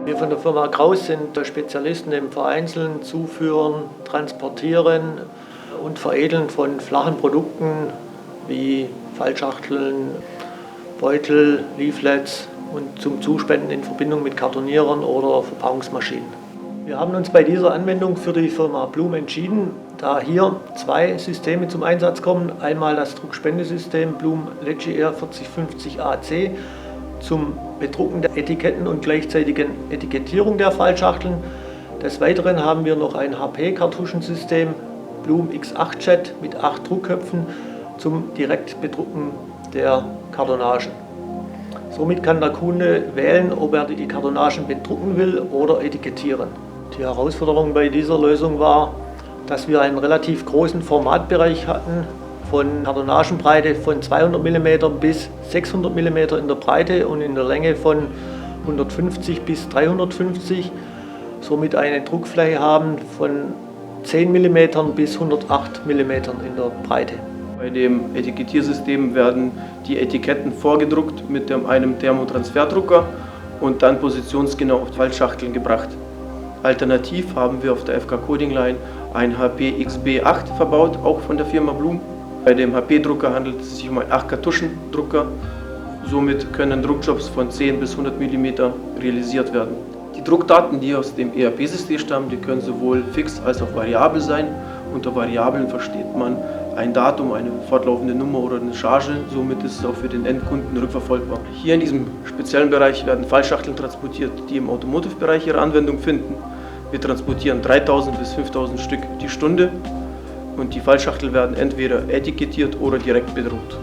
Wir von der Firma Kraus sind Spezialisten im Vereinzeln, Zuführen, Transportieren und Veredeln von flachen Produkten wie Fallschachteln, Beutel, Leaflets und zum Zuspenden in Verbindung mit Kartonierern oder Verpackungsmaschinen. Wir haben uns bei dieser Anwendung für die Firma Blum entschieden, da hier zwei Systeme zum Einsatz kommen. Einmal das Druckspendesystem Blum Legier 4050 AC zum Bedrucken der Etiketten und gleichzeitigen Etikettierung der Fallschachteln. Des Weiteren haben wir noch ein HP-Kartuschensystem Blum X8 Jet mit 8 Druckköpfen zum Direktbedrucken der Kartonagen. Somit kann der Kunde wählen, ob er die Kartonagen bedrucken will oder etikettieren. Die Herausforderung bei dieser Lösung war, dass wir einen relativ großen Formatbereich hatten, von Kartonagenbreite von 200 mm bis 600 mm in der Breite und in der Länge von 150 bis 350, somit eine Druckfläche haben von 10 mm bis 108 mm in der Breite. Bei dem Etikettiersystem werden die Etiketten vorgedruckt mit einem Thermotransferdrucker und dann positionsgenau auf die Fallschachteln gebracht. Alternativ haben wir auf der FK Coding Line ein HP XB8 verbaut, auch von der Firma Blum. Bei dem HP-Drucker handelt es sich um einen 8-Kartuschendrucker. Somit können Druckjobs von 10 bis 100 mm realisiert werden. Die Druckdaten, die aus dem ERP-System stammen, die können sowohl fix als auch variabel sein. Unter Variablen versteht man ein Datum, eine fortlaufende Nummer oder eine Charge. Somit ist es auch für den Endkunden rückverfolgbar. Hier in diesem speziellen Bereich werden Fallschachteln transportiert, die im Automotive-Bereich ihre Anwendung finden. Wir transportieren 3000 bis 5000 Stück die Stunde und die Fallschachteln werden entweder etikettiert oder direkt bedruckt.